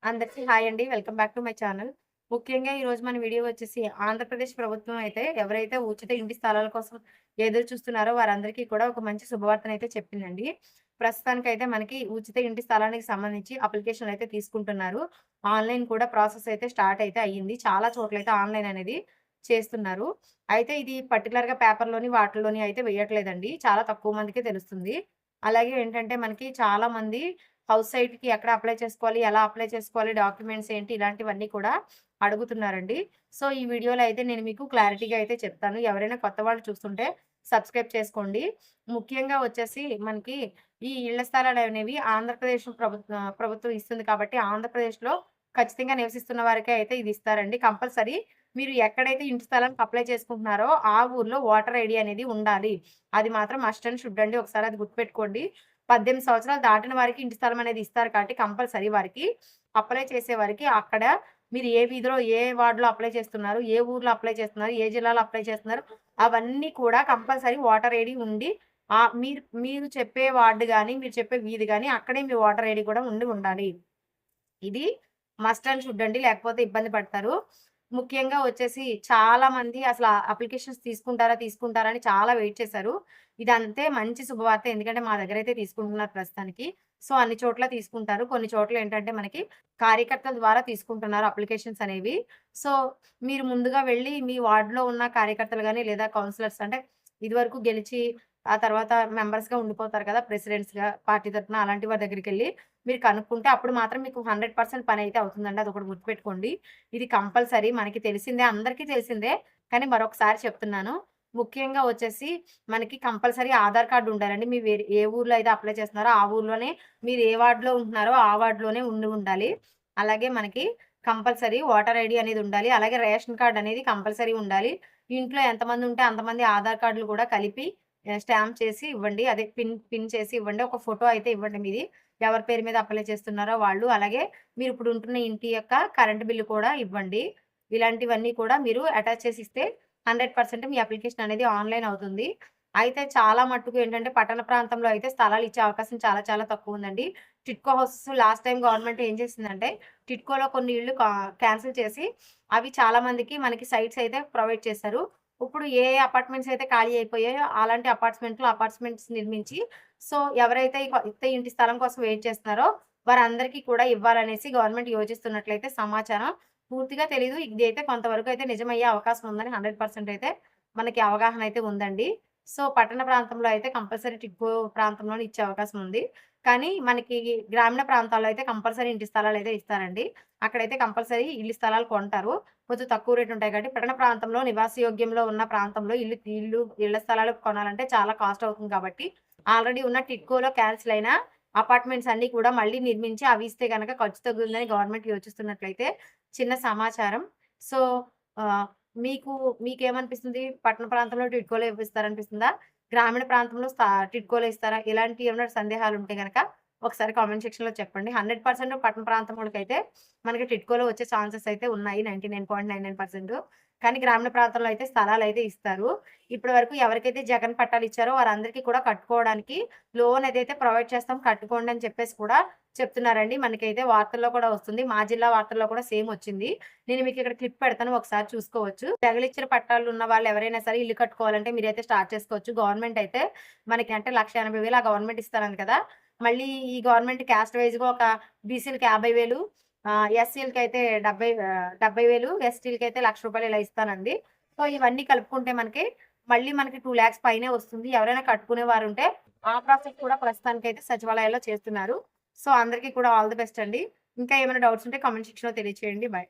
అందరికీ హాయ్ అండి. Welcome back to my channel. ముఖ్యంగా ఈరోజు మన వీడియో వచ్చేసి ఆంధ్రప్రదేశ్ ప్రభుత్వం అయితే ఎవరైతే ఉచిత ఇంటి స్థలాల కోసం ఎదురు చూస్తున్నారో వారందరికీ కూడా ఒక మంచి శుభవార్తనైతే చెప్పిందండి. ప్రస్తుతానికైతే మనకి ఉచిత ఇంటి స్థలానికి సంబంధించి అప్లికేషన్‌లు అయితే తీసుకుంటున్నారు. ఆన్‌లైన్ కూడా ప్రాసెస్ అయితే స్టార్ట్ అయితే అయ్యింది. చాలా చోట్లయితే ఆన్‌లైన్ అనేది చేస్తున్నారు. అయితే ఇది పర్టిక్యులర్‌గా పేపర్‌లోని వాటిల్లోని అయితే వేయట్లేదండి. చాలా తక్కువ మందికే తెలుస్తుంది. అలాగే ఏంటంటే మనకి చాలామంది హౌస్ సైట్‌కి ఎక్కడ అప్లై చేసుకోవాలి? ఎలా అప్లై చేసుకోవాలి? డాక్యుమెంట్స్ ఏంటి? ఇలాంటివన్నీ కూడా అడుగుతున్నారండి. సో, ఈ వీడియోలో అయితే నేను మీకు క్లారిటీగా అయితే చెప్తాను. ఎవరైనా కొత్త వాళ్ళు చూస్తుంటే సబ్స్క్రైబ్ చేసుకోండి. ముఖ్యంగా వచ్చేసి మనకి ఈ ఇళ్ల స్థలాలనేవి ప్రభుత్వం ఇస్తుంది కాబట్టి ఆంధ్రప్రదేశ్‌లో ఖచ్చితంగా నివసిస్తున్న వారికే అయితే ఇది ఇస్తారండి. కంపల్సరీ మీరు ఎక్కడైతే ఇంటి స్థలానికి అప్లై చేసుకుంటున్నారో ఆ ఊర్లో ఓటర్ ఐడీ అనేది ఉండాలి. అది మాత్రం మస్ట్ అండ్ షుడ్ అండి. ఒకసారి అది గుర్తుపెట్టుకోండి. 18 సంవత్సరాలు దాటిన వారికి ఇంటి స్థలం అనేది ఇస్తారు కాబట్టి కంపల్సరీ వారికి అప్లై చేసే వారికి అక్కడ మీరు ఏ వీధిలో, ఏ వార్డ్‌లో అప్లై చేస్తున్నారు, ఏ ఊర్లో అప్లై చేస్తున్నారు, ఏ జిల్లాలో అప్లై చేస్తున్నారు, అవన్నీ కూడా కంపల్సరీ ఓటర్ ఐడీ ఉండి మీరు మీరు చెప్పే వార్డ్ గాని, మీరు చెప్పే వీధి గాని అక్కడే మీ ఓటర్ ఐడీ కూడా ఉండాలి. ఇది మస్ట్ అండ్ షుడ్ అండి. లేకపోతే ఇబ్బంది పడతారు. ముఖ్యంగా వచ్చేసి చాలామంది అసల అప్లికేషన్స్ తీసుకుంటారా అని చాలా వెయిట్ చేశారు. ఇదంతే మంచి శుభవార్త. ఎందుకంటే మా దగ్గరైతే తీసుకుంటున్నారు ప్రస్తుతానికి. సో, అన్ని చోట్ల తీసుకుంటారు. కొన్ని చోట్ల ఏంటంటే మనకి కార్యకర్తల ద్వారా తీసుకుంటున్నారు అప్లికేషన్స్ అనేవి. సో, మీరు ముందుగా వెళ్లి మీ వార్డ్‌లో ఉన్న కార్యకర్తలు గాని లేదా కౌన్సిలర్స్ అంటే ఇదివరకు గెలిచి ఆ తర్వాత మెంబర్స్‌గా ఉండిపోతారు కదా! ప్రెసిడెంట్స్‌గా పార్టీ తరపున అలాంటి వారి దగ్గరికెళ్లి మీరు కనుక్కుంటే అప్పుడు మాత్రం మీకు 100% పనైతే అవుతుందండి. అదొకటి గుర్తుపెట్టుకోండి. ఇది కంపల్సరీ మనకి తెలిసిందే. అందరికీ తెలిసిందే. కానీ మరొకసారి చెప్తున్నాను. ముఖ్యంగా వచ్చేసి మనకి కంపల్సరీ ఆధార్ కార్డ్ ఉండాలండి. మీ ఏ ఊర్లో అయితే అప్లై చేస్తున్నారో ఆ ఊర్లోనే మీరు ఏ వార్డ్‌లో ఉంటున్నారో ఆ వార్డ్‌లోనే ఉండాలి. అలాగే మనకి కంపల్సరీ ఓటర్ ఐడీ అనేది ఉండాలి. అలాగే రేషన్ కార్డ్ అనేది కంపల్సరీ ఉండాలి. ఇంట్లో ఎంతమంది ఉంటే అంతమంది ఆధార్ కార్డ్‌లు కూడా కలిపి స్టాంప్ చేసి ఇవ్వండి. అదే పిన్ చేసి ఇవ్వండి. ఒక ఫోటో అయితే ఇవ్వండి మీది. ఎవరి పేరు మీద అప్లై చేస్తున్నారో వాళ్ళు. అలాగే మీరిప్పుడు ఉంటున్న ఇంటి యొక్క కరెంట్ బిల్లు కూడా ఇవ్వండి. ఇలాంటివన్నీ కూడా మీరు అటాచ్ చేసి ఇస్తే 100% మీ అప్లికేషన్ అనేది ఆన్‌లైన్ అవుతుంది. అయితే చాలా మట్టుకు ఏంటంటే పట్టణ ప్రాంతంలో అయితే స్థలాలు ఇచ్చే అవకాశం చాలా చాలా తక్కువుందండి. TIDCO houses last time government ఏం చేసిందంటే టిడ్కోలో కొన్ని ఇళ్ళు క్యాన్సిల్ చేసి అవి చాలా మందికి మనకి సైట్స్ అయితే ప్రొవైడ్ చేశారు. ఇప్పుడు ఏ అపార్ట్మెంట్స్ అయితే ఖాళీ అయిపోయాయో అలాంటి అపార్ట్మెంట్స్ నిర్మించి సో, ఎవరైతే ఈ కొత్త ఇంటి స్థలం కోసం వెయిట్ చేస్తున్నారో వారందరికీ కూడా ఇవ్వాలనేసి గవర్నమెంట్ యోచిస్తున్నట్లయితే సమాచారం. పూర్తిగా తెలీదు. ఇదైతే కొంతవరకు అయితే నిజమయ్యే అవకాశం ఉందని 100% అయితే మనకి అవగాహన అయితే ఉందండి. సో, పట్టణ ప్రాంతంలో అయితే కంపల్సరీ టిడ్కో ప్రాంతంలోనే ఇచ్చే అవకాశం ఉంది. కానీ మనకి గ్రామీణ ప్రాంతాల్లో అయితే కంపల్సరీ ఇంటి స్థలాలైతే ఇస్తారండి. అక్కడైతే కంపల్సరీ ఇళ్ల స్థలాలు కొంటారు. కొంచెం తక్కువ రేట్ ఉంటాయి కాబట్టి పట్టణ ప్రాంతంలో నివాసయోగ్యంలో ఉన్న ప్రాంతంలో ఇళ్ల స్థలాలు కొనాలంటే చాలా కాస్ట్ అవుతుంది కాబట్టి ఆల్రెడీ ఉన్న టిడ్కోలో క్యాన్సిల్ అయిన అపార్ట్మెంట్స్ అన్నీ కూడా మళ్ళీ నిర్మించి అవి ఇస్తే గనక ఖర్చు తగ్గుతుందని గవర్నమెంట్ యోచిస్తున్నట్లయితే చిన్న సమాచారం. సో, ఆహ్, మీకు మీకేమనిపిస్తుంది? పట్టణ ప్రాంతంలో టిడ్కోలో ఇస్తారనిపిస్తుందా? గ్రామీణ ప్రాంతంలో టిడ్కోలో ఇస్తారా? ఇలాంటి ఏమైనా సందేహాలుంటే గనక ఒకసారి కామెంట్ సెక్షన్‌లో చెప్పండి. 100% పట్టణ ప్రాంతం వాళ్ళకైతే మనకి టిడ్కోలో వచ్చే ఛాన్సెస్ అయితే ఉన్నాయి. 99.99% కానీ గ్రామీణ ప్రాంతంలో అయితే స్థలాలైతే ఇస్తారు. ఇప్పటి వరకు ఎవరికైతే జగన్ పట్టాలిచ్చారో వారందరికీ కూడా కట్టుకోవడానికి లోన్ ఏదైతే ప్రొవైడ్ చేస్తాం కట్టుకోండి అని చెప్పేసి కూడా చెప్తున్నారండి. మనకైతే వార్తల్లో కూడా వస్తుంది. మా జిల్లా వార్తల్లో కూడా సేమ్ వచ్చింది. నేను మీకిక్కడ క్లిప్ పెడతాను ఒకసారి చూసుకోవచ్చు. జగలిచ్చిన పట్టాలు ఉన్న వాళ్ళు ఎవరైనా సరే ఇల్లు కట్టుకోవాలంటే మీరైతే స్టార్ట్ చేసుకోవచ్చు. గవర్నమెంట్ అయితే మనకి అంటే 1,80,000 ఆ గవర్నమెంట్ ఇస్తారని కదా! మళ్ళీ ఈ గవర్నమెంట్ క్యాస్ట్ వైస్‌గా ఒక బీసీలకి 50,000 ఎస్సీలకైతే 70,000 ఎస్టీలకైతే రూ. 1,00,000 ఇలా ఇస్తానండి. సో, ఇవన్నీ కలుపుకుంటే మళ్ళీ మనకి 2,00,000 పైనే వస్తుంది. ఎవరైనా కట్టుకునేవారుంటే ఆ ప్రాసెస్ కూడా ప్రస్తుతానికైతే సచివాలయాల్లో చేస్తున్నారు. సో, అందరికీ కూడా ఆల్ ది బెస్ట్ అండి. ఇంకా ఏమైనా డౌట్స్ ఉంటే కామెంట్ సెక్షన్‌లో తెలియచేయండి. బై.